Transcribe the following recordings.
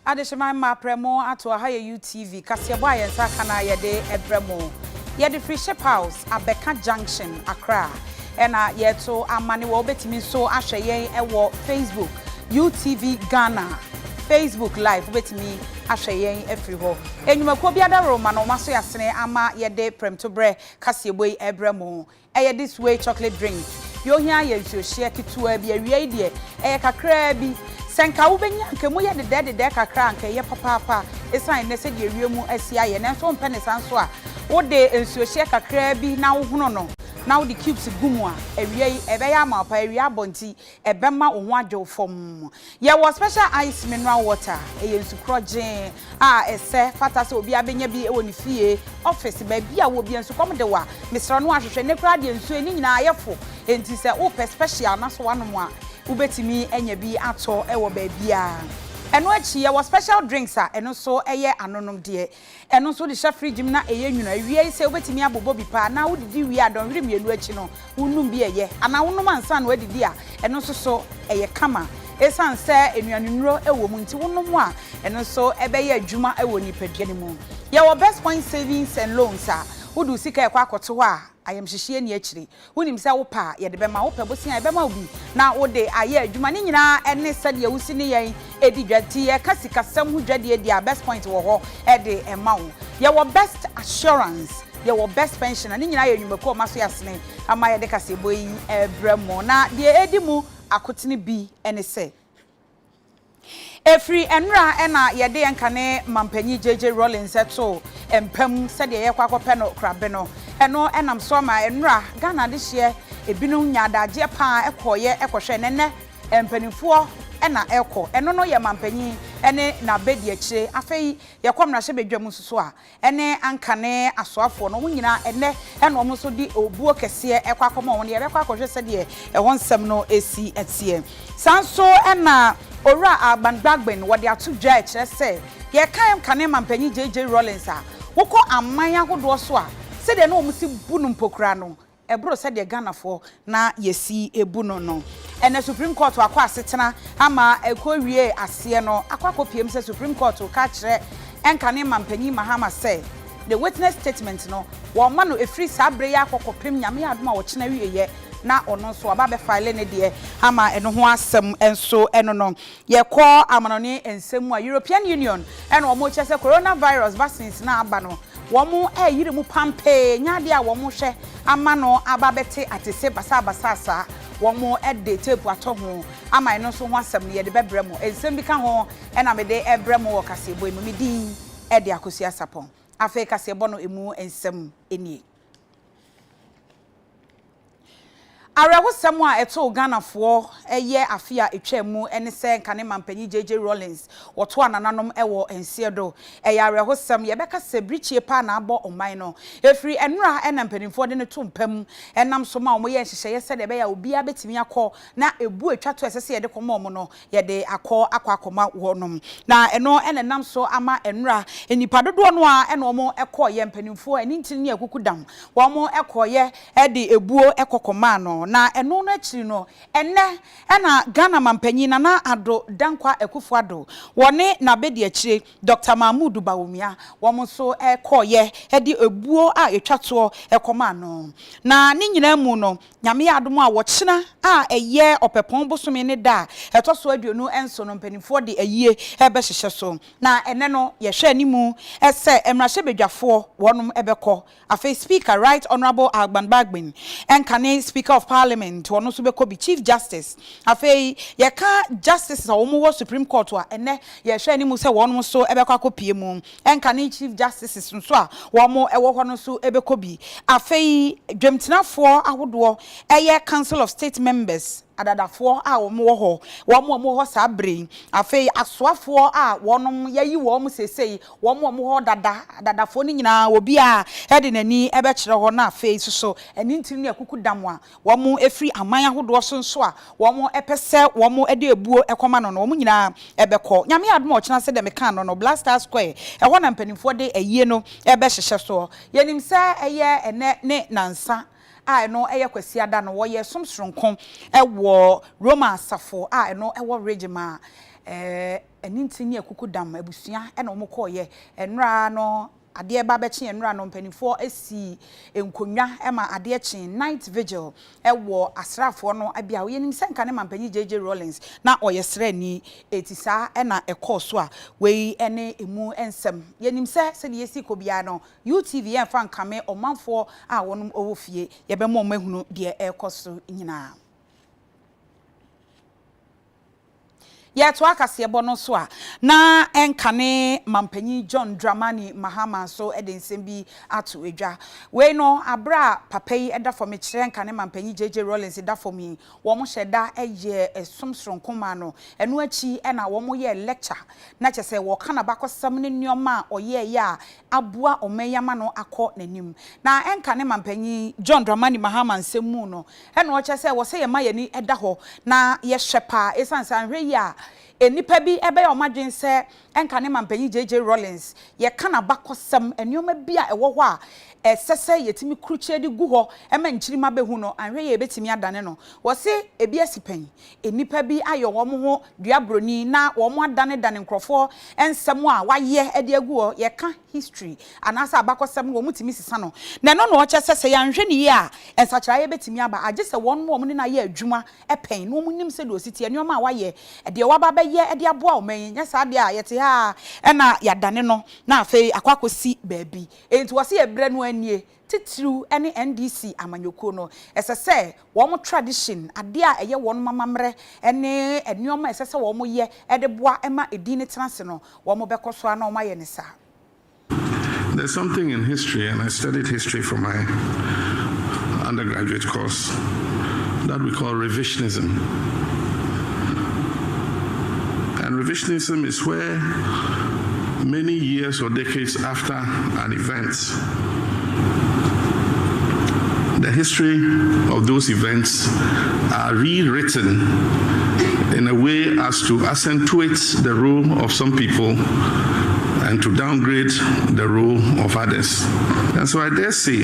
Adeshima ma premo ato ahaya UTV kasebo ayensa kana yede ebremo yede free ship house Abeka Junction Accra ena yeto amane wo betimi so ahwe yen ewo Facebook UTV Ghana Facebook live betimi ahwe yen efri ho enwumako biada roma no maso yasene ama yede premtobre kasebo ebremo this way chocolate drink yo hia ye share kitua bi awie de kakra bi senka wo benya nke mo ye de kakra nke ye papa esan ne se de wiemu asia ye ne so mpe ne sanso a wo de ensuo hye kakra bi na wo hono no na wo de cubes gumu a awie ebe ya ma pa awie abonti ebe ma wo ho adwo fom ye wo special ice mineral water ye nsukrogen ese fata se obi abenya bi e woni fie office ba bi a wo bi ensu kom de wa mesra no ahwehwe ne kra de ensu ni nyina ayefo enti se wo special na so wanom a ubetimi enya bi ato ewo ba bia eno achi ye was special drinks eno so eye anonom de eno so de fridge na eye nwuna wie se ubetimi abobo bi pa na wodidi wie adon hwere mienu achi no unum bi eye ana wonum ansa na wadidi a eno so eye kama esan se enuanunuro ewo mu nti wonum a eno so ebe ye adwuma ewo nipadua ne mu ye wo best point savings and loans wodu sika ekwa akoto a ayam hihie ni akiri wonim se wo pa ye de bema wo pa bosia bema obi na wo de aye adwuma ni nyina ene sade ye wusi ni yen edi dwati ye kasika sam hu dwade dia best point wo ho e de ema wo ye wo best assurance ye wo best pension ni nyina ye nwumako maso yasene ama ye de kasebo yi ebremo na de edi mu akotene bi ene se Efri enra ena yede yankane mampanyi JJ Rawlings eto empam sede ye kwakope no krabe no eno enam so ma enra Ghana de hye ebinum nyadaje pa ekoye ekohwe nene empanifo ena eko eno no ye mampanyi ene na bedi akire afei ye komra hye bedwam suso a ene ankane asoafo no nyina ene eno omo so di obuo kese ekwakoma won ye bekwakohwe sede e wonsem no esi etie sanso ena ora abangbagben wode atudwa ekire se ye kan kane mampanyi JJ Rawlings woko amanya hodo so a se de no omusi bunu mpokura no ebro se de Ghanafo na yesi ebu no ene Supreme Court akwa asetena ama ekowie ase no akwakopiem se Supreme Court ka kire enkane mampanyi Mahama se the witness statement no wo ma no efri sabre ya akokopem nyame adoma wo kina wieye na ono so aba be file ne de ama eno ho asem enso eno no ye ko amanone ensemu a European Union eno omo chese coronavirus vaccines na aba no wo mo yire mu pampe nyade a wo mo hwe ama no aba bete atese basa wo mo de tape ato ho ama eno so ho asem ne ye de bebre mo ensem bi ka ho ena me de ebre mo wo kasebo emu mi din de Akosua Sarpong afa kasebo no emu ensem enie Arewo samwa eto Ghanafo eye afia etwamu ene se nkane mampanyi JJ Rawlings woto anananom ewo ensiedo eye arewo sam ye beka sebrichie pa na abo oman no efri enra ena mpanimfo de ne to mpam enam so ma omo ye hyehye se de be ya obi abetimi akọ na ebu etwato esese ye de komo omo no ye de akọ wonom na eno ene nam so ama enra enipa dodo no a ena omo ekọ ye mpanimfo eni ntini akukudam wo omo ekọ ye de ebuo ekokoma no na eno no akiri no enne na Ghana mampanyi na ado dankwa ekufuado woni na bedi akire Dr. Mahmoud Bawumia wo so ekoye de ebuo a etwato ekoma no na ni nyina mu no nyame adom a wo kina a eye opepon bosome ne da etoso aduonu enso no mpanimfo de ayie ebe hyehye so na ene no ye hwe animu ese emrahye bedwafo wonom ebekọ afa speaker right honorable Agbanbagbin enkane speaker of Parliament wono so beko bi Chief Justice afei ye ka justice a wo Supreme Court a ene ye hwe animu se wono so ebeko akopie mu enkane Chief Justices nso a wo ewo ho no so ebeko bi afei dwemtenafo ahodo eye Council of State Members adadafo a wo ho wo sabre afei asoafo a wonom yayi wo mo sesei wo ho dadafo ni nyina obi a ede nani ebe kire ho na afei so eni ntiri ne akukudam a wo efri aman ahodo so nso a wo epese wo ede ebuo ekoma no wo nyina ebekọ nyame adom okina se de meka no Blaster Square e ho na mpanimfo de ayie no ebe hyehye so yenim se eye ene ne nansa no eye kwasi ada no wo ye somsronkon ewo Roma asafo no ewo regima eninti ne akukudam abusua e na omokoye enra no ade ba beche enra no mpanifo asi enkonwa e ma ade chi night vigil e wo asrafo no abia wo yenim senka ne mampanyi JJ Rawlings na oyesre ni etisa e na Akosua we ene emu ensem yenim se de yesi kobia no UTV en fan kame omanfo a wonum owofie ye be mo mahunu de ekoso nyina ya to akase bono so a na enkane mampanyi John Dramani Mahama so edensem bi ato edwa we no abra papa yi eda for me kire enkane mampanyi JJ Rawlings eda for me wo mo hyeda eye esomsronkoma no eno achi e na wo mo ye lecture na chese wo kana bakosam ne nneoma oye ya aboa omeyama no akọ nanim na enkane mampanyi John Dramani Mahama nsemu no eno o chese wo se ye ma ye ni eda ho na ye hwepa esansan hwe ya enipa bi ebe ya omadwen se enkane mampanyi JJ Rawlings ye kana bakosam enioma bia ewo ho a esese yetimi kruche di gu ho ema nchirima behu no anhwe ye betimi adane no wo se ebi asipan enipa bi ayo wo mo ho duabroni na wo mo adane dane nkrofo ensem a waye ede agu ho ye ka history anasa abakosam wo mutimi sisa no na no no che sese ya nhwe ni ye a ensachara ye betimi aba agese won mo ni na ye adwuma epen no munim se do siti enioma a waye ede waba be ye ede aboa omen nya sa de a yete ha na yadane no na afei akwakosi baabi enti wo se ye bre no nie titru ene NDC amanyoko no esese wo mo tradition ade a eye won mamamre ene enioma esese wo mo ye ede boa ema edini transe no wo mo bekoso na wo maye ne sa. There's something in history, and I studied history for my undergraduate course, that we call revisionism. And revisionism is where many years or decades after an event, the history of those events are rewritten in a way as to accentuate the role of some people and to downgrade the role of others. And so I dare say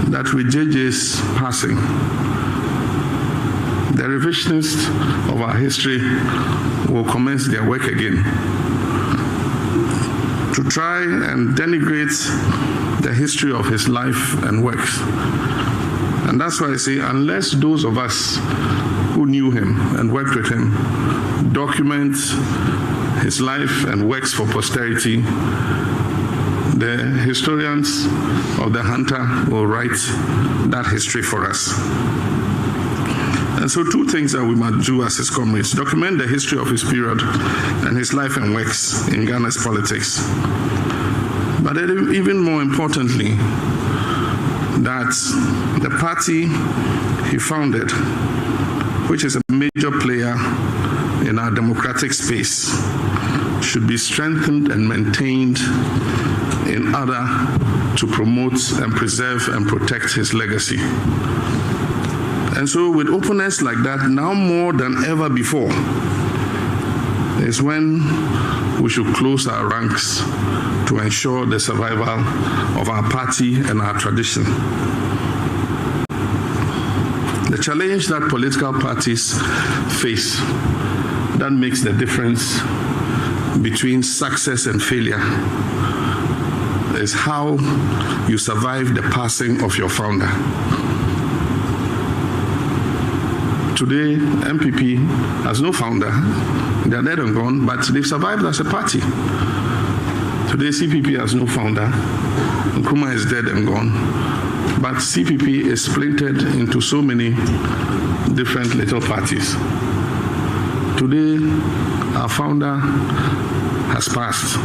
that with JJ's passing, the revisionists of our history will commence their work again to try and denigrate the history of his life and works. And that's why I say, unless those of us who knew him and worked with him document his life and works for posterity, the historians of the hunter will write that history for us. And so 2 things that we must do as his comrades: document the history of his period and his life and works in Ghana's politics. But even more importantly, that the party he founded, which is a major player in our democratic space, should be strengthened and maintained in order to promote and preserve and protect his legacy. And so with openness like that, now more than ever before, is when we should close our ranks to ensure the survival of our party and our tradition. The challenge that political parties face that makes the difference between success and failure is how you survive the passing of your founder. Today, MPP has no founder. They are dead and gone, but they've survived as a party. Today, CPP has no founder. Nkrumah is dead and gone. But CPP is splintered into so many different little parties. Today, our founder has passed.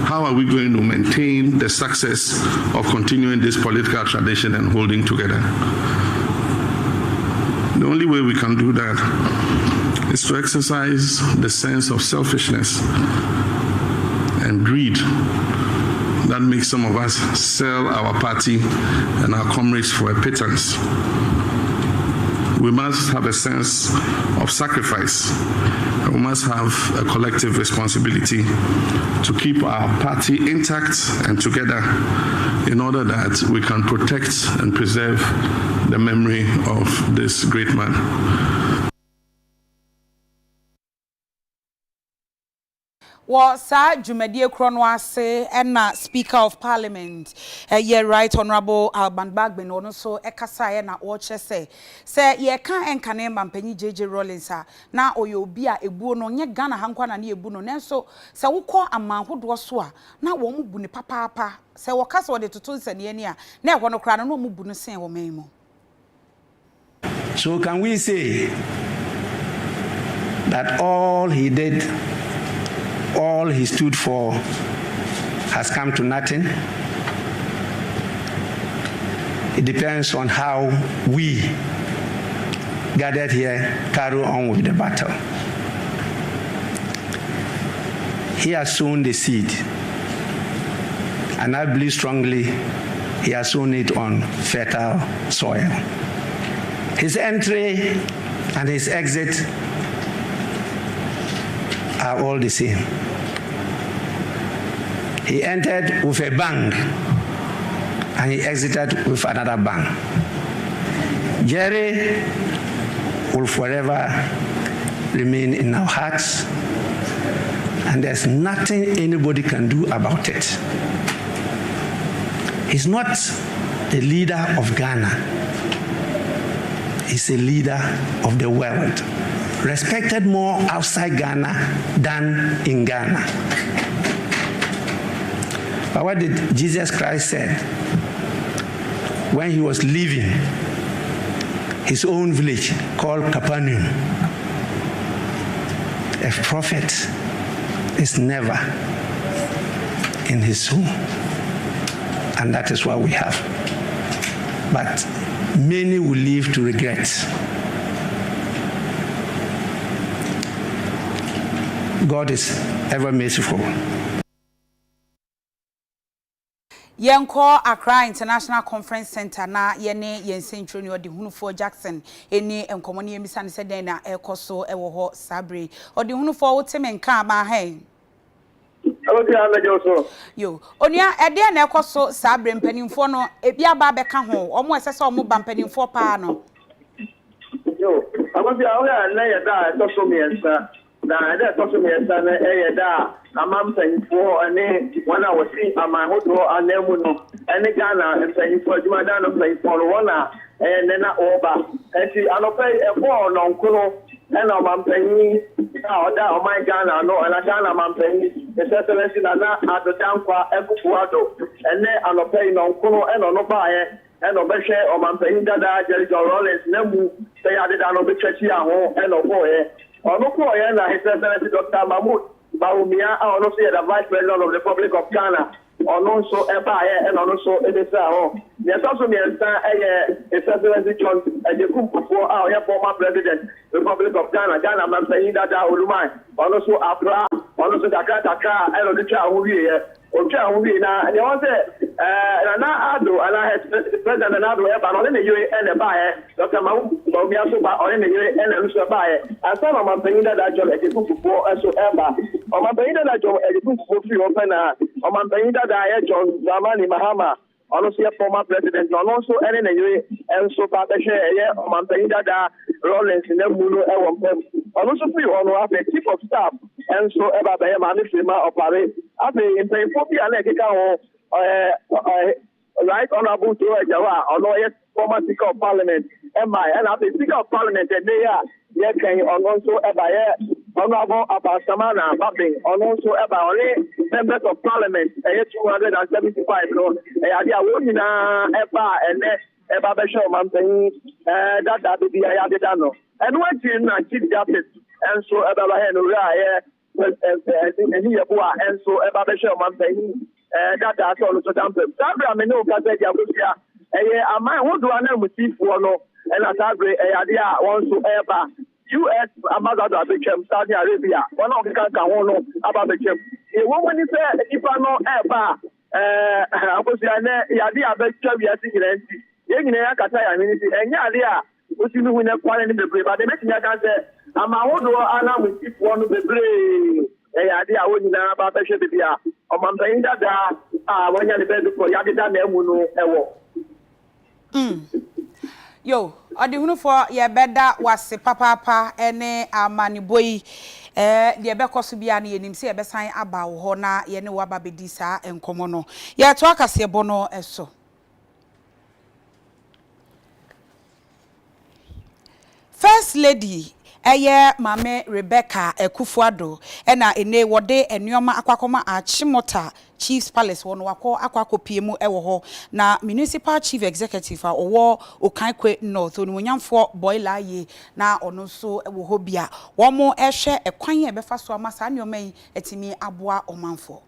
How are we going to maintain the success of continuing this political tradition and holding together? The only way we can do that is to exercise the sense of selfishness and greed that makes some of us sell our party and our comrades for a pittance. We must have a sense of sacrifice. We must have a collective responsibility to keep our party intact and together in order that we can protect and preserve the memory of this great man. Well, Sir Jumedie Kronwase and Speaker of Parliament, Right Honorable Alban Bagbin, ono so ekasa na watche say ye kan enkane mampanyi JJ Rawlings na oyobi a ebuo no nye Ghana hankwa na ebu no nenso se wokọ amanhodo so a na wo mu bu ne papa se wokasa wo de toto nsane ni a na ehwo no kra no mu bu no sen wo menmo. So can we say that all he did, all he stood for has come to nothing? It depends on how we gathered here carry on with the battle. He has sown the seed, and I believe strongly he has sown it on fertile soil. His entry and his exit are all the same. He entered with a bang and he exited with another bang. Jerry will forever remain in our hearts, and there's nothing anybody can do about it. He's not a leader of Ghana. He's a leader of the world, respected more outside Ghana than in Ghana. But what did Jesus Christ say when he was leaving his own village called Capernaum? A prophet is never in his home, and that is what we have. But many will live to regret. God is ever merciful. Yenko Accra International Conference Center na yene yensentro ni odi hunufo Jackson eni enkomoni emisa ne se den na ekoso ewo ho sabre odi hunufo woteme nka ma hen. Yo, onia ede na ekoso sabre mpanimfo no ebia ba beka ho omo esese omo ba mpanimfo pa no. Yo, ababi awo na yeda ekoso miensa na ede ekoso miensa na yeda amampanimfo ane wana wasi amahodo anemu no ene Ghana mpanimfo adwumada no mpanimfo no wana nena oba enti anope efo no nkono ena mampanyi oda o my Ghana no ana Ghana mampanyi excellency na adodankwa ekufuado ene anope no nkono ena no baaye ena obehwe o mampanyi dada Jerry Rawlings nemu say adeda no betwachi aho ena oboye ono ko ye na excellency Dr. Mahmoud Bawumia ono say the Vice President of the Republic of Ghana ono so ebaaye ena ono so edesa ho ne so me nsa excellency John Ejekumfo a former President Republic of Ghana mampanyi dada Olumai ono so abra ono so takata eno de twa ho wie otwa ho wie na ne won say na ado ana President na ado eba no ne yue ene baaye Dr. Mahmoud Bawumia so ba one ne yue ene no so baaye asa na mampanyi dada John Ejekumfo so eba o mampanyi dada John Ejekumfo fi open na o mampanyi dada John Dramani Mahama also former president no also any na and so ba be share o mampanyi dada Rawlings na mulu e won pem also free on have a chief of staff and so eba be ma ni firma operate have in phobia na keka ho right honorable to Jawa ono former speaker of parliament and have a speaker of parliament they can also eba honorable Abasamana Babing also eba only members of parliament 275 no dia woni na eba ene eba be show mampanyi dada be dia ya deda no and what na chief justice and so eba ba he no any yeboa and so eba be show mampanyi dada so so dampe sabra me no ka say dia gosia ama wodo ana musifo no and asabre dia won so eba US ambassador abechem Saudi Arabia one of the kan ho no aba bechem e won woni say ipa no eba Akosua na yade abetwa wiase nyinanti ye nyina ya kata ya miniti enya ade a osinu hu na kwale ni bebre ba de metinya kan say ama wodo ana musifo no bebre yade a wonyina aba behwe bibia o mampanyi dada wonya le bedu ko yade da na emu no ewo Yo, odi hunufo ye beda wase papa ene amani boy de be koso bia na yenim se ye be san aba wo ho na ye ne wo aba bedi saa enkomo no ye to akase bo no eso First Lady Mame Rebecca Ekufuado ena ene wode enuoma akwakoma Achimota Chiefs Palace wono wako akwakopiemu ewo ho na Municipal Chief Executive owo Okankwe North onwonyamfo boiler ye na ono so ewo ho bia wo mo ehwe ekwan ebefa so amasa neoma yi etimi aboa omanfo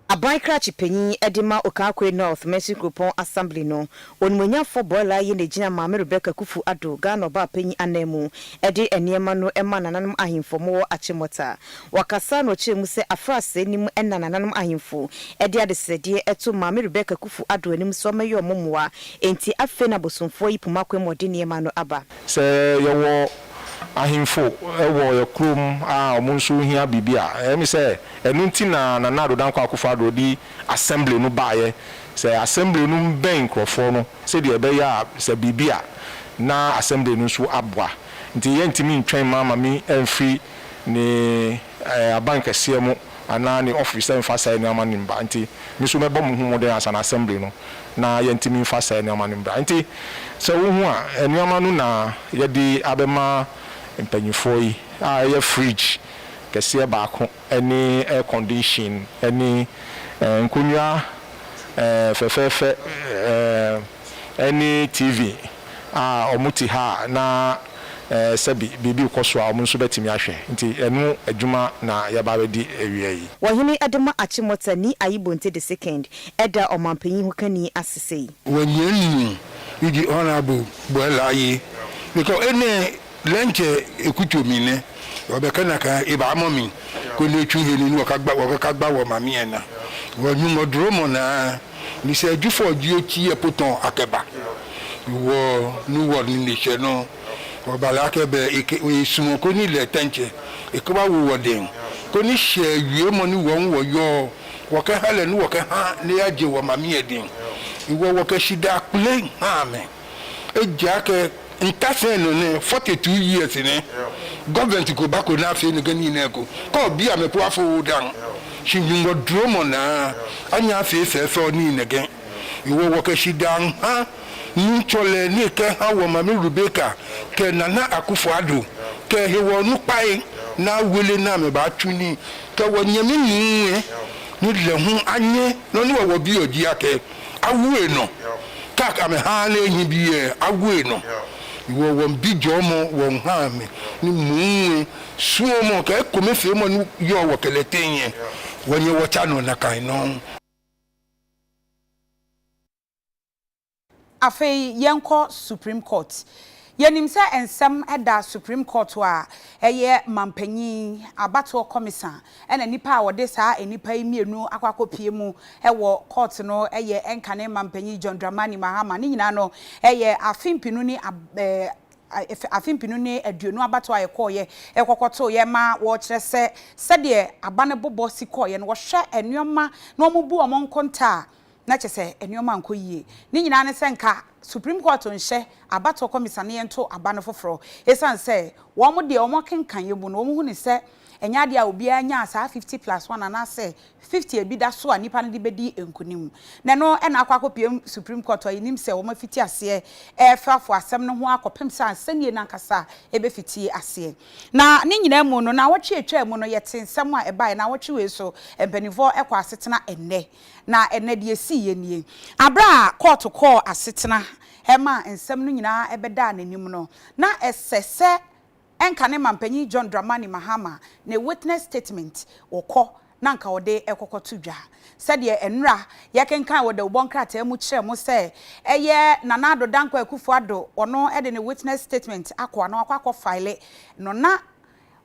Abankra chipenyi edima Okankwe North Mexico Assembly no onmunya fo boiler ye negina Mame Rebecca Kufu Ado Ghana ba penyi anemu edi eniema no ema nananum ahimfo mo Achimota wakasa no chemu se afrase nim enananum ahimfo edi adesede eto Mame Rebecca Kufu Ado enim so mayo momoa enti afe na bosomfo yi pumakwe mode niema no aba se yewo ahimfo ewo ye krom a omunso hia bibia emi se enunti na nado dan kwa Akufo Addo di assembly no baaye se assembly no ben krofo no se de ebe ya se bibia na assembly no so aboa nti ye ntimi ntwen mama mi emfi ni abanka siemu ana ni office emfa sai ni amani mba nti mi so mebo mu hu de asa na assembly no na ye ntimi mfa sai ni amani mba nti se wo hu a enuama no na ye di abema mpanyifo yi ye fridge kese baako any air condition any nkunya fefefe any TV omuti ha na sebi bibi koso a omunso betimi ahwe nti enu adwuma na yaba bedi ewie yi wahini adema Achimota ni Ayibonte the second eda omampanyi hokani asese wanyeni idi honorable boelaye because ene lenche ekutomine obekana ka iba amomi ko le tuhe ni wakagba wo mami ena wonyumo dromo na ni se jufo ji e poton akeba wo nu wo ni se no obala akebe isumo ko ni le tenche ekoba wo den ko ni se wie mo ni wo yo wo ka hale ni wo ka ha ni aje wo mami edin iwo wo ka shida play ha me ejake Ntaseno ne 42 years ne government go back na afi ne gani na ko ko bia me po afo dan shinjungo dromo na anya afi so ni ne gen iwo wo ka shidan ha ni chole ni ke ha wo Mame Rebecca ke Nana Akufo Addo ke he wo nu pai na wele na me ba tuni ke wo nyame ni le hu anye no ni wo bi odi ake awu no kaka me ha na ehi bi awu no wo won bijomo won ha me ni mu suomo ka ekomefe mo ni yo wo keletenye wonye wo chano na kan no afei yenko Supreme Court yenim se ensem eda Supreme Court wa eye mampanyi abato commission ena nipa a wode saa enipa yi mienu akwakopie mu ewo court no eye enkane mampanyi John Dramani Mahama ni nyina no eye afimpinu ni aduonu abato ayekoye ekokoto ye ma wo kyerese sede abane bobo sikoye no wo hwe enuoma na omubu omonkonta na kyese enuoma nkoyie ni nyina ne senka Supreme Court onhye abato commission ne ento abane foforo esan se wo mo de wo kenkan ye bu no wo hu ni se enya de a obi anya saa 50+1 na se 50 ebida so a nipa ne de bedi enkunim ne no na akwakopiem Supreme Court ayinim se wo mafiti ase fafo asem no ho akopem sa sanie na nkasa ebefiti ase na ne nyina mu no na wotwe etwa mu no yete nsem a ebae na wotwe we so empanifo ekwa asetena enne na enne de esi ye nie abra court call asetena ema nsem no nyina ebeda nanim no na esese enkane mampanyi John Dramani Mahama ne witness statement okọ na nka wode ekokoto dwa sede enra yekenkan wode ubonkrata mu kire mu se eye Nana Addo Dankwa Akufo Addo ono ede ne witness statement akọ na akọ file no na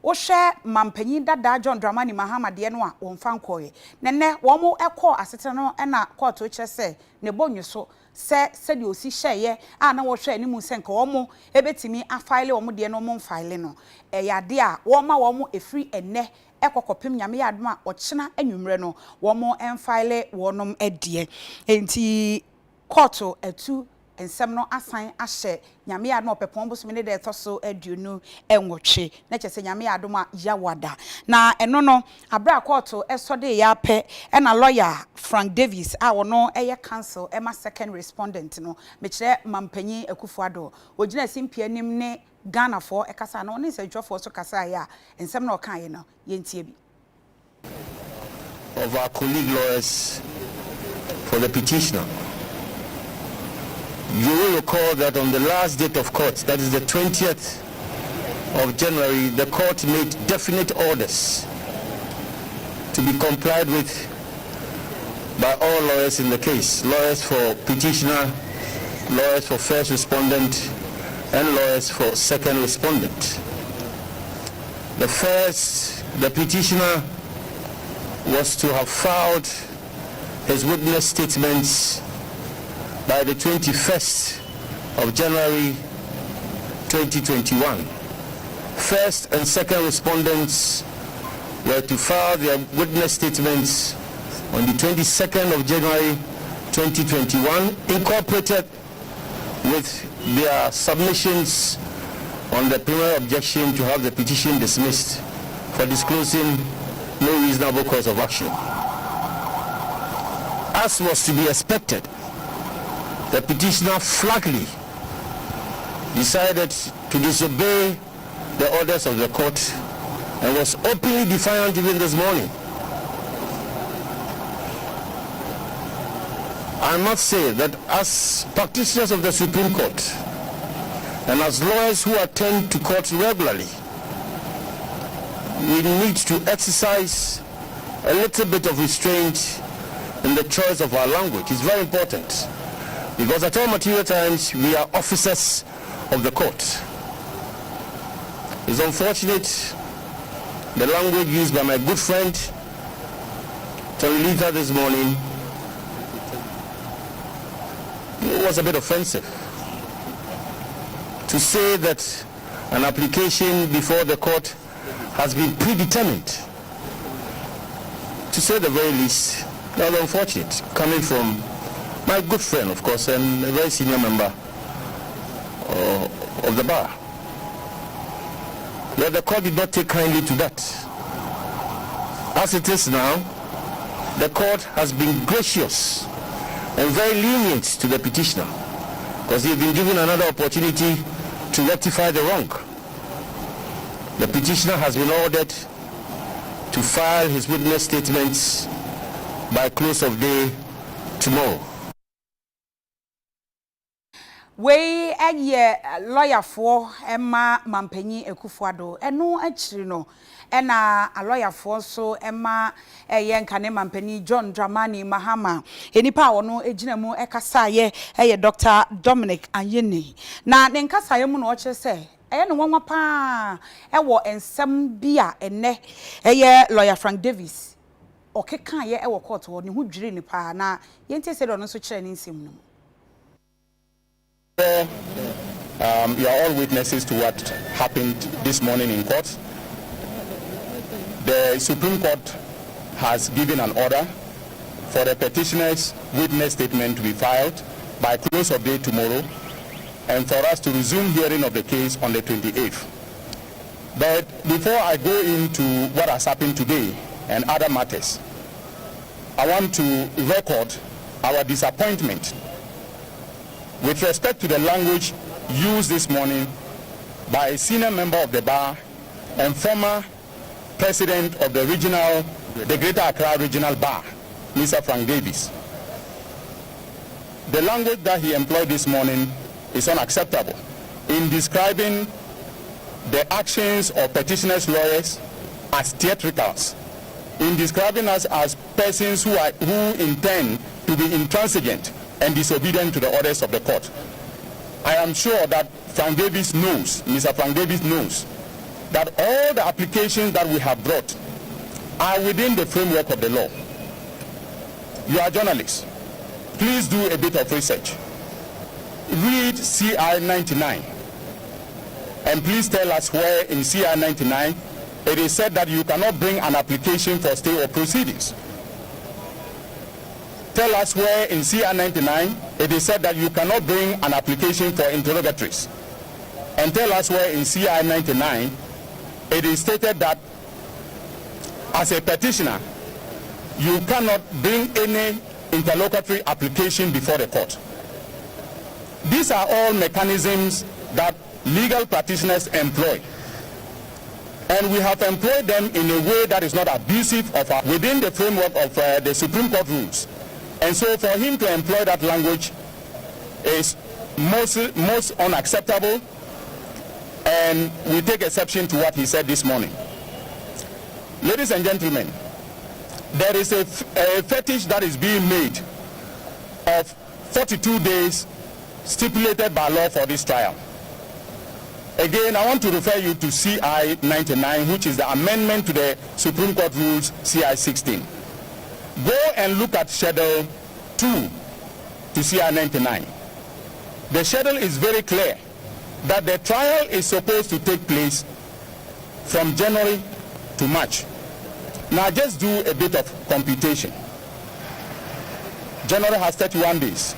wo hwe mampanyi dada John Dramani Mahama de no a wonfa nkoye nene wo mo ekọ asete no na court o kire se ne bonwuso se de osi hyeye a na wo hwe animu se nka wo mo ebetimi afile wo mo de no mo file no yade a wo ma wo mo efri enne ekokopem nyame yadoma ochina anwumre no wo mo enfile wonom edie enti court atu ensem no asan ahye nyame ya no opepon bosome ne de toso aduonu enwotwe na kyese nyame ya adom a yawada na eno no abra court esode ya pe na lawyer Frank Davis a wono eye counsel ema second respondent no mekire mampanyi Akufo-Addo ogina simpia nim ne Ghana for ekasa no ne sedwofo so kasa ya ensem no kan ye no yentie bi of our colleague lawyers for the petitioner. You will recall that on the last date of court, that is the 20th of January, the court made definite orders to be complied with by all lawyers in the case, lawyers for petitioner, lawyers for first respondent, and lawyers for second respondent. The petitioner was to have filed his witness statements by the 21st of January 2021. First and second respondents were to file their witness statements on the 22nd of January 2021, incorporated with their submissions on the preliminary objection to have the petition dismissed for disclosing no reasonable cause of action. As was to be expected, the petitioner flatly decided to disobey the orders of the court and was openly defiant even this morning. I must say that as practitioners of the Supreme Court and as lawyers who attend to court regularly, we need to exercise a little bit of restraint in the choice of our language. It's very important because at all material times we are officers of the court. It's unfortunate the language used by my good friend Tony Lita this morning was a bit offensive. To say that an application before the court has been predetermined, to say the very least, that was unfortunate, coming from my good friend, of course, and a very senior member of the bar. Yet the court did not take kindly to that. As it is now, the court has been gracious and very lenient to the petitioner because he has been given another opportunity to rectify the wrong. The petitioner has been ordered to file his witness statements by close of day tomorrow. We lawyer for Emma Mampanyi Akufo-Addo eno achiri no ena a lawyer for so Emma Yenkane Mampanyi John Dramani Mahama enipa wono ejina mu ekasa ye Dr. Dominic Anyeni na ne nkasa ye mu no oche se no wanwa pa wo ensem bia ene lawyer Frank Davis okeka ye wo court wo ne hu dwiri ni pa na yente se do no so kire ni nsem no. You are all witnesses to what happened this morning in court. The Supreme Court has given an order for the petitioner's witness statement to be filed by close of day tomorrow and for us to resume hearing of the case on the 28th. But before I go into what has happened today and other matters, I want to record our disappointment with respect to the language used this morning by a senior member of the bar and former president of the Greater Accra Regional Bar, Mr. Frank Davis. The language that he employed this morning is unacceptable in describing the actions of petitioners' lawyers as theatricals, in describing us as persons who intend to be intransigent and disobedient to the orders of the court. I am sure that Frank Davis knows, Mr. Frank Davis knows, that all the applications that we have brought are within the framework of the law. You are journalists. Please do a bit of research. Read CR 99 and please tell us where in CR 99 it is said that you cannot bring an application for stay of proceedings. tell us where in CR 99 it is said that you cannot bring an application for interrogatories, and tell us where in CR 99 it is stated that as a petitioner you cannot bring any interlocutory application before the court. These are all mechanisms that legal practitioners employ, and we have employed them in a way that is not abusive of within the framework of the Supreme Court rules. And so for him to employ that language is most unacceptable, and we take exception to what he said this morning. Ladies and gentlemen, there is a fetish that is being made of 42 days stipulated by law for this trial. Again, I want to refer you to CI 99, which is the amendment to the Supreme Court rules CI 16. Go and look at Schedule 2 to CI 99. The schedule is very clear that the trial is supposed to take place from January to March. Now just do a bit of computation. January has 31 days.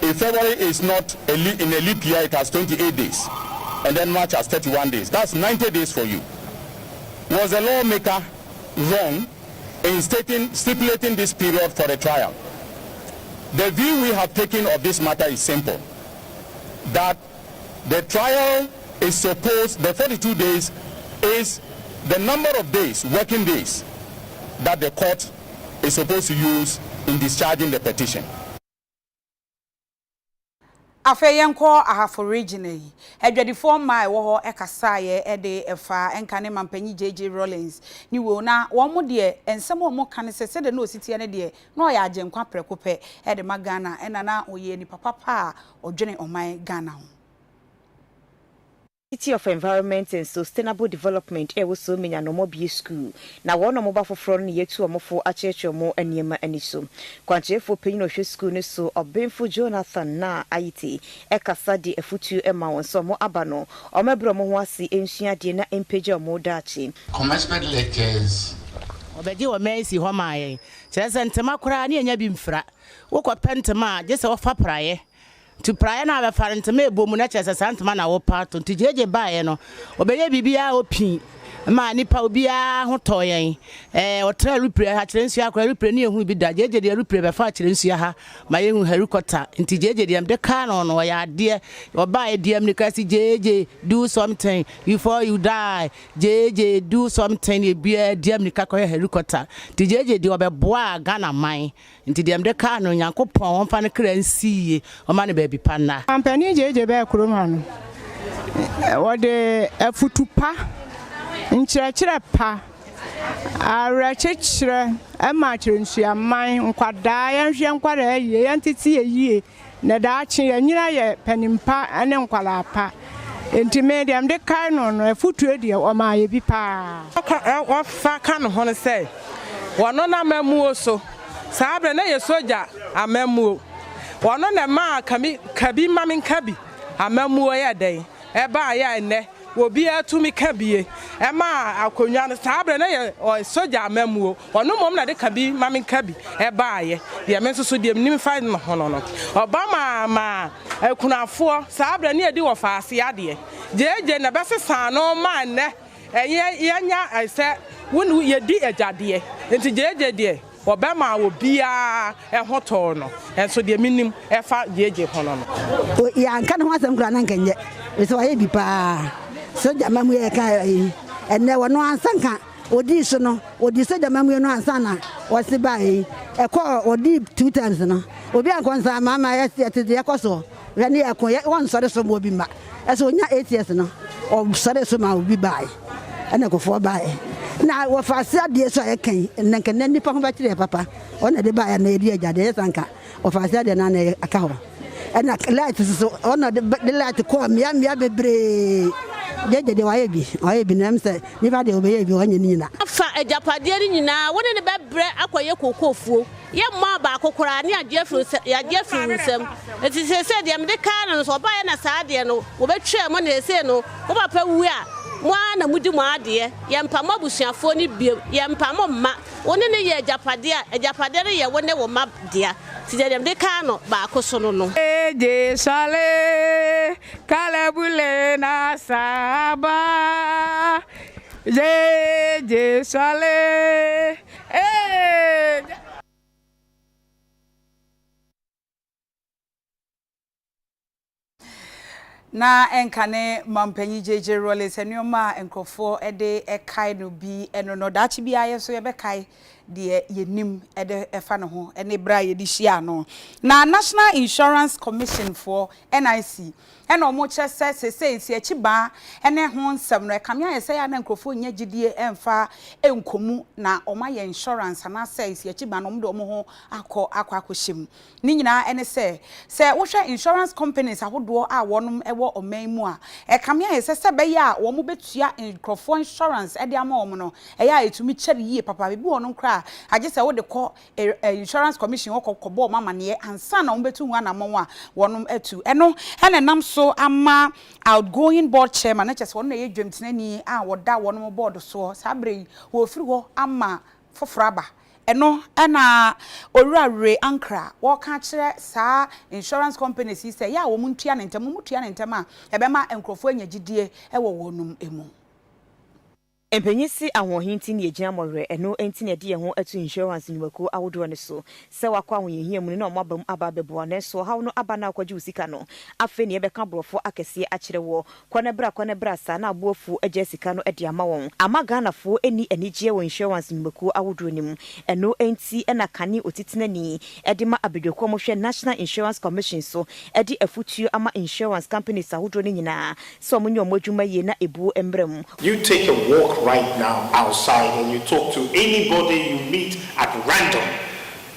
If February is not in a leap year, it has 28 days. And then March has 31 days. That's 90 days for you. Was the lawmaker wrong in stipulating this period for the trial? The view we have taken of this matter is simple. That the trial is supposed, the 42 days is the number of days, working days, that the court is supposed to use in discharging the petition. Afeyenko ahafo regional edwadifo mai wo ho ekasaye ede efa enkane mampanyi JJ Rawlings ni wo na wo mo de ensem wo mo kan se de no sitie ne de na o ya agenkwa prekope ede magana enana oye ni papa pa odwene oman Ghana ho. City of Environment and Sustainable Development so menya no mobile school na wono mo ba foforo ne yetu omofo acheche mo aniema aniso kwanchefo penyi no hwe school ne so obenfo Jonathan na ayiti ekasa di efutu ema won so mo aba no omebro mo ho ase ensua de na empeje mo dachi commencement lectures obedi wo mensi ho maaye chese ntema kura ne enya bi mfra wo ko pentema je se wo fa praye to prayer na be farent me bomu na chese santma na wo pato ntijeje baaye no obeye bibia opin ma nipa obia ho toyen o tra repre ha kirensu akwa repre ne ehu bi da jeje de repre be fa kirensu ha ma yehu helicopter ntijeje de am de ka no no ya de obaaye de am ni kasi jeje do something before you die jeje do something e bia de am ni ka ko helicopter ntijeje de obeboa Ghana man nti de am de ka no Yankopon won fa ne kransi o ma ne ba bi panna ampani jeje be kuroma no wode afutupa nkyerɛkyerɛ pa arɛkyerɛ ɛmakyerɛ nsuaman nkwadaa yɛnhwɛ nkwadaa yie yɛntete yie na daakye yɛnyina yɛ panimpa ne nkwalaa pa enti me dem de kai no no afutuo de ɔma yɛ bi pa wɔfa ka no ho no sɛ wɔno na mamuo so saa bre na yɛ soja amamuo wɔno na ma kabi mamin kabi amamuo yɛ dɛn ɛba yɛ ene obi atumi ka bie ema akonwa no sabre na ye soja amamuo ono mom na de ka bi mamin ka bi e baaye de me nso de nim fa no hono no obama ma akunafo sabre na edi wo faase ade jeje na besesa no ma ne yenya ese wonu yedi agade enti jeje de obama obia hoto no enso de minim efa jeje hono no ya nka no asem kra na nkenye so aye bi pa soja mamu ye ka enne wono ansanka odi so no odi soja mamu no ansana wose bai ekọ odi 2 times no obi ankonsa mama ye tete ekoso rani ekon won sore so mo bi ma eso nya 8 years no o sore so ma obi bai ene ko fo bai na wo fa sia de so ekan nenka nipa ho ba kire papa ona de bai na edi agade sanka wo fa sia de na na aka ho ena light so ona de light ko mia bebre jeje de waye bi nam se ni ba de obeye bi wanye ni na afa ejapade ni nyina woni ne bebre akoye kokofuo ye mma ba kokora ne ajefu nsem eti se de me de ka no so ba ye na saa de no wo betwe mo na ese no wo papa wu a Mwa na mudi mwa ade yempa mabusuafo ni bio yempa ma woni ne ye ejapade ye woni wo ma dia ti dem de ka no ba akoso no eje sale kalebule na saba je sale na enkane mampanyi JJ Rawlings enioma enkrofo ede ekai no bi eno no dachi bi aye so ye bekai de yenim ede efa no ho ene bra ye di hia no na National Insurance Commission for NIC eno mo che se echi ba ene ho nsem no ekame aye se ya na enkrofo nya gidie emfa enkomu na omaye insurance na se echi ba no mo de ho akohim ni nyina ene se wo hwe insurance companies ahodo a wonum ewo oman mu a ekame aye se be ya wo mo betua enkrofo insurance ede ama wo no eya etumi kyere yie papa bi wonum kra age se wo de ko insurance commission wo kobo mama ne ansa na wo betu hu anamon a wonum atu eno ene nam so ama outgoing board chairman na chese won na ye dwemtenani a woda wonum board so sabre wo firi ho ama fofraba eno ena owurare ankra wo ka kire saa insurance companies say ya wo muntua ne ntem mutua ne ntem a ebema enkrofo anyagidie ewo wonum emu Empenyisi ahohinti ne egina morre eno enti ne de ho atu insurance niwako awodo ne so se wakwa ahohihia mu ne na omabam aba bebo ne so hawo no aba na akwaji usika no afi ne beka brofo akese akire wo kone bra sa na abofu agya sika no de ama won ama ganafo eni anigye wo insurance niwako awodo nim eno enti na kane otitinani de ma abedwako mo hwe National Insurance Commission so de afutuo ama insurance companies awodo ne nyina so mo nyo modwuma ye na ebu embrem. You take a walk right now outside and you talk to anybody you meet at random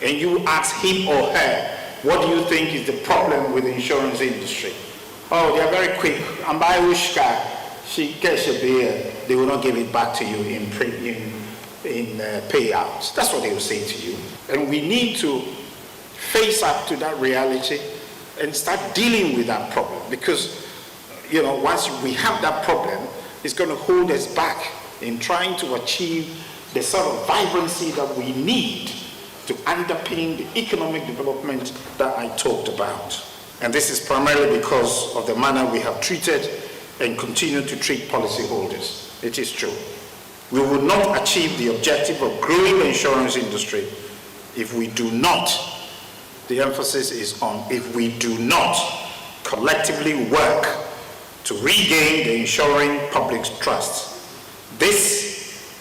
and you ask him or her, what do you think is the problem with the insurance industry? Oh, they are very quick. And by Ushka, she gets a beer, they will not give it back to you in payouts. That's what they will say to you. And we need to face up to that reality and start dealing with that problem, because once we have that problem, it's going to hold us back in trying to achieve the sort of vibrancy that we need to underpin the economic development that I talked about. And this is primarily because of the manner we have treated and continue to treat policyholders. It is true. We will not achieve the objective of growing the insurance industry if we do not, the emphasis is on if we do not collectively work to regain the insuring public's trust. This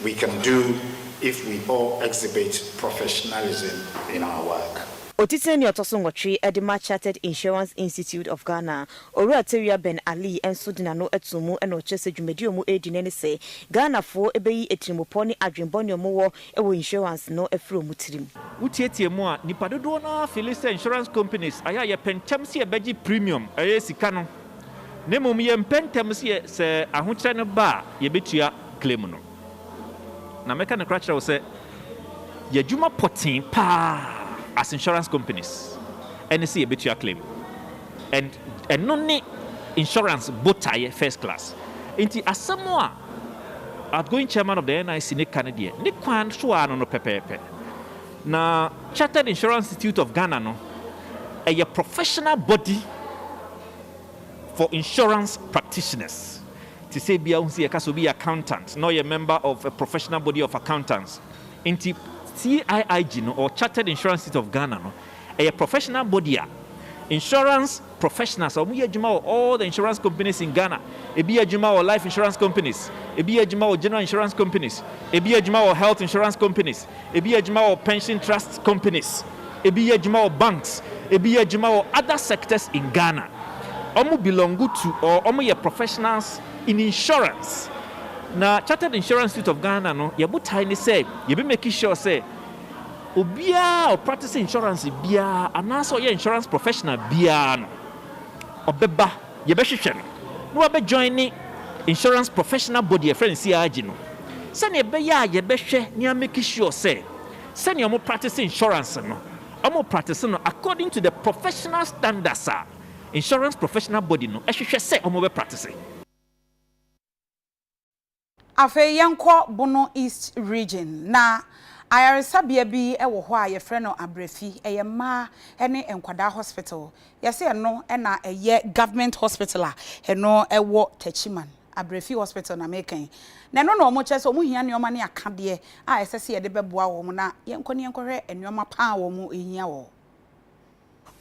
we can do if we all exhibit professionalism in our work. Otiteni otosongotwe Edema Chartered Insurance Institute of Ghana Owurateria Ben Ali enso dinano etumu eno chese dwumedi omu edinene se Ghana fo ebeyi etimoponi adwenboni omuwo ewo insurance no efro mutirim utietie mu a nipa dodo na Philista Insurance Companies aya ye pentam se ebeji premium aye sika no nemom ye pentam se ahokyere no ba ye betua claim no na meka ne kra kire se ye dwuma potin pa as insurance companies and see a bit your claim and no insurance botaye first class inti asamoa outgoing chairman of the NIC ne Canada ne kwan so ano no pepepe na Chartered Insurance Institute of Ghana no a professional body for insurance practitioners to say bia unsi e kaso be accountant no a member of a professional body of accountants inti CIIG no, or Chartered Insurance Institute of Ghana no, a professional body insurance professionals or all the insurance companies in Ghana, a be a or life insurance companies, a be a or general insurance companies, a be a or health insurance companies, a be a or pension trust companies, a be a or banks, a be a or other sectors in Ghana. Omu belong to or omu professionals in insurance. Na Chartered Insurance Institute of Ghana no yebu tiny say you be making sure say obia or practice insurance bia anaso ye insurance professional bia no obeba ye be hwehwe no no be join insurance professional body a friend CIG no say ne be ya ye be hwe ne make sure say you omo practice insurance no omo practice no according to the professional standards insurance professional body no ehwehwe say omo be practice Afe yanko Bono East region na ayaresabea bi ewo ho a ye frɛ no Abrefi eye ma ene enkwada hospital yese eno na eye government hospital a eno ewo Tachiman Abrefi hospital na mekan na no no mo kyese omo hia neoma ne akade a esese ye de beboa wo mo na yenkoni yenkohwe eneoma pa wo mo ehia wo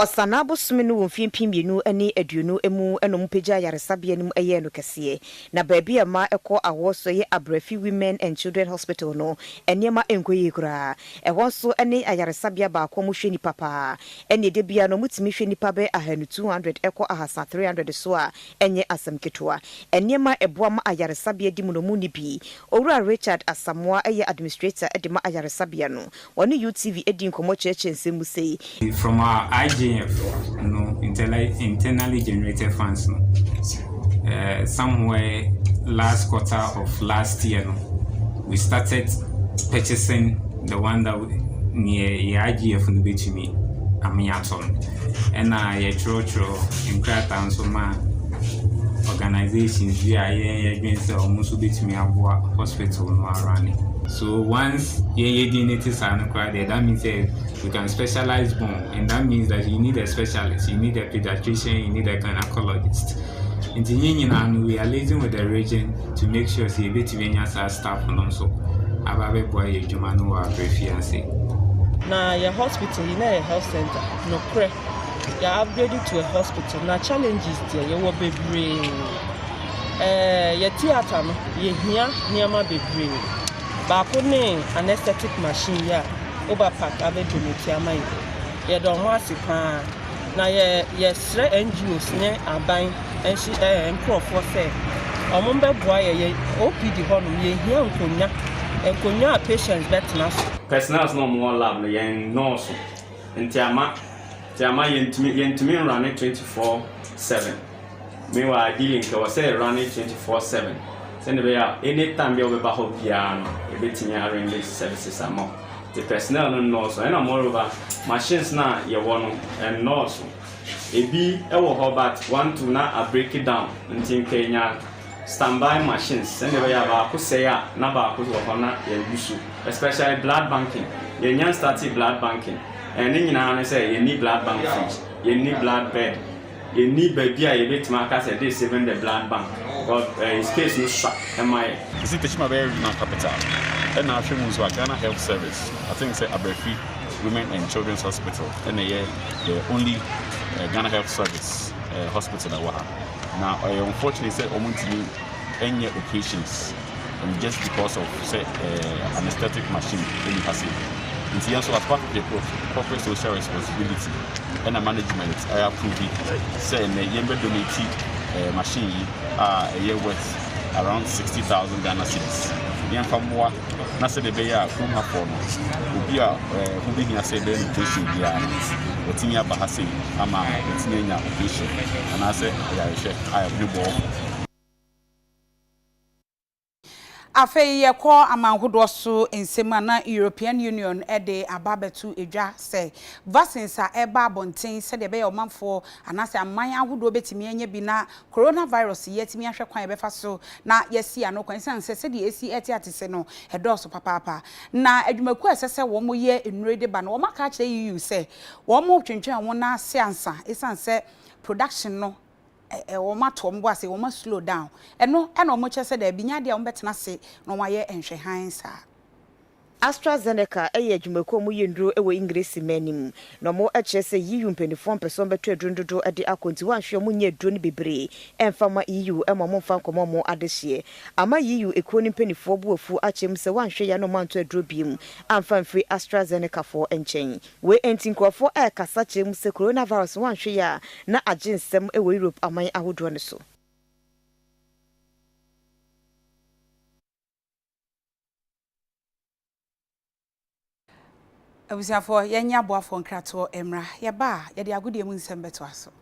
Osanabo suminu wonfimpi mienu ani aduonu emu enom pagya yaresabea nim eye no kese na baabi ama ekọ awoso ye Abrefi Women and Children Hospital no eniema enkoyi kura ehwo so ene ayaresabea ba akọ mo hwe ni papa ene de bia no mutimi hwe ni pa be 200 ekọ ahasa 300 so a enye asem ketwa eniema eboa ma ayaresabea di mu ni bi owura Richard Asamoa eye administrator de ma ayaresabea no woni UTV edi nkomo cheche nsemu sei from our internally generated funds. Somewhere last quarter of last year, we started purchasing the one that near IGF from the BTM, Amiaton, and I in Kraton, so my organizations, we are against almost BTM hospital running. So once you didn't that means you can specialize more, and that means that you need a specialist, you need a pediatrician, you need a gynecologist. In the union, we are liaising with the region to make sure you be to staff and also about boy you manu or fiancé. Now your hospital, you know a health center, no cre. You are upgraded to a hospital. Now challenges there, you will be brain. Your theater, you hear near my baby. Baako ne anesthetic machine ya overpack abedumeti amai ye don wase pa na ye sre NGOs ne aban enshi nkrofo se omombe boa ye OPD honum ye hia nkonya patients betna Personals no more lab ye nurse ntiama yentimi run 24/7 meanwhile dealing ka was running 24/7 anytime we have a piano, a bit in your English services are more. The personnel no knows, and moreover, machines now you want and knows. A B, about 1 to now break it down until Kenya standby machines. Anyway, about Kusea, Nabakus or especially blood banking. You started blood banking, and then you say you need blood bank fridge, you need blood bed. You need baby a bit markers at this even the blood bank. But space no shut. Am I? Is it Tachiman regional capital? And now she moves to Ghana Health Service. I think it's Abrefi Women and Children's Hospital. And the only Ghana Health Service hospital that we have. Now, unfortunately, say Omuntini any operations, and just because of say anesthetic machine in the facility. It's also as part of the corporate social responsibility and a management. I approve it. Say the Yembe donate machine a year worth around 60,000 Ghana cedis. Yan famwa na se de be ya from ha for no. Obi a who be here say the nutrition bia. Otinya ba ha say ama otinya nya operation. And I say ya she I have new ball. Afe yekọ amanhodo so ensema na European Union ede ababetu edwa say vaccines a eba abonten se de be omanfo anase aman ahodo betimi anya bi na coronavirus yetimi ahwe kwan ebefa so na yesi anokwan se de esi etiatese no edoso papapa na adwumaku asese wo mo ye enurede ba na wo maka kire EU se wo mo twentwen wo na seansa esanse production no woma tom bo ase woma slow down eno omo chese da binya de ombetena se no waye enhwe han sa AstraZeneca eye adwumako mu yendro ewo English manim no mo chese EU mpenifo mpeso beto adrondodo ade akonti wanhwe mo nya adro ne bebre emfama EU emo mo mfa nkomo mo adehye ama EU ekoni mpenifo buafu achem se wanhwe ya no manto adro biem amfa mfiri AstraZeneca for enchen we entinkrofo kasa chem se coronavirus wanhwe ya na agensem ewo Europe aman ahodo ne so Abusiafo yenya boafo nkrato emra yeba yede agudie mu nsembeto aso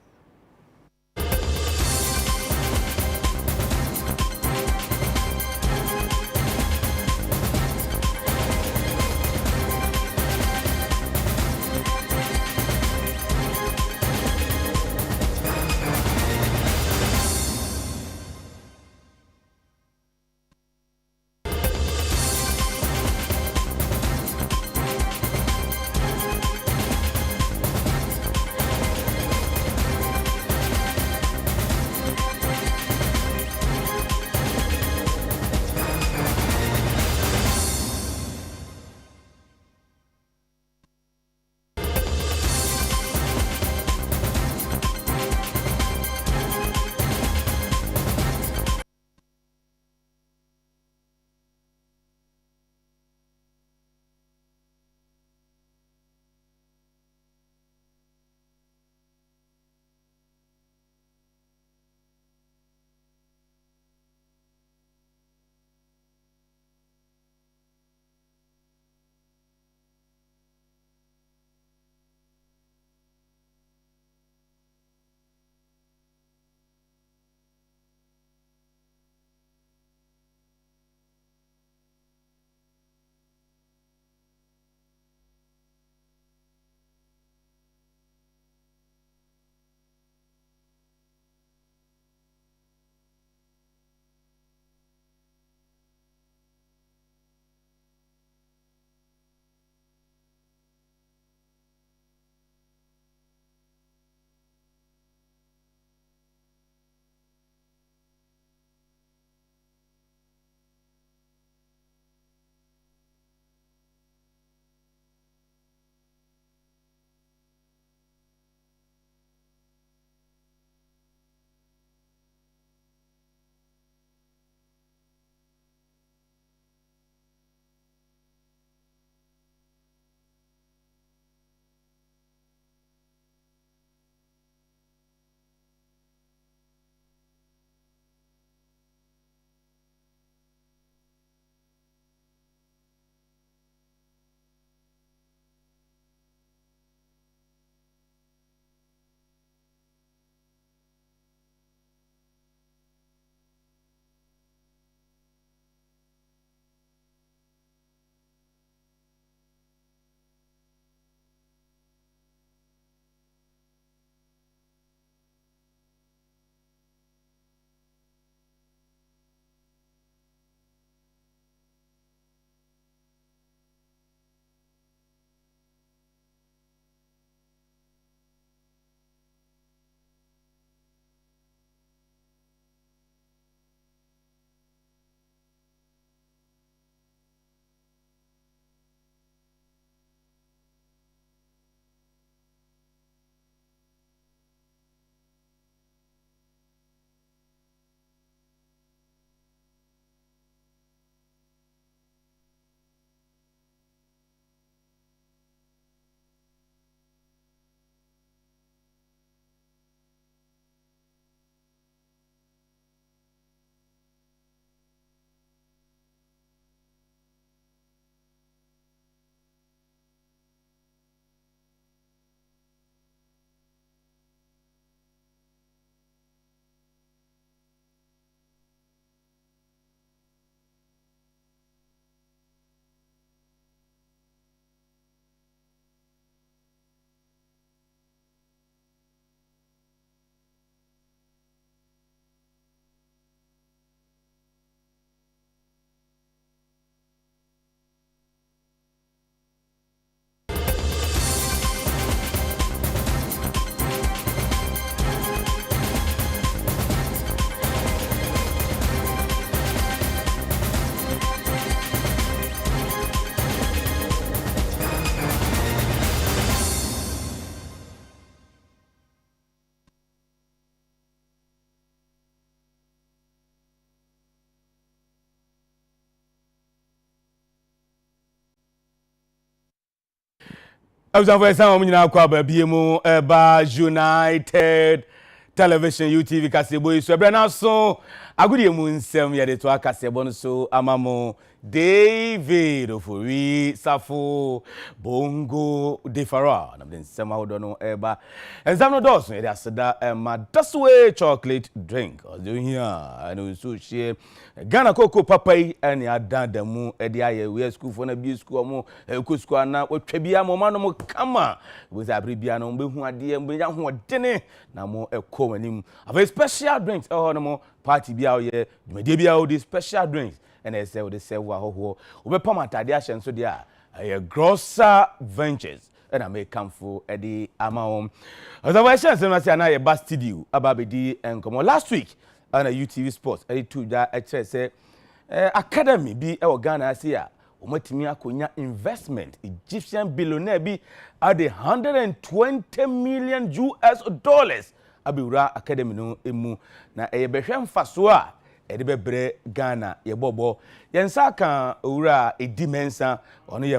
Abza for some nyina kwa ba biemu eba United Television UTV kasebo iso ebra na so agudi emu nsem ye de to akasebo no so amamo David Ofori Safo Bongo Defara na den nsem ahodo no eba ensam no dos ye de aseda ma daswe chocolate drink ozo hia no so share Ghana Cocoa Papai and Adadamu, Edia, we school for a B school, more Kusquana, or Trebia, Momano, Kama, with a Bribiano, who are dear, who are dinner, now more a common. Of a special drinks, oh, no more party be out here, maybe all these special drinks, and they say, they say, who over Pomata, and so they are a grosser ventures. And I may come for Eddie Amahom. As I was saying, I say, a bus studio about the and come on last week. On a UTV Sports, I to that say academy be our Ghana here. Umatimi akonya investment Egyptian billionaire be at the $120 million US. Abiura academy no emu na behwem fasoa e de bebre Ghana ye bobo yensa kan owura edimensa ono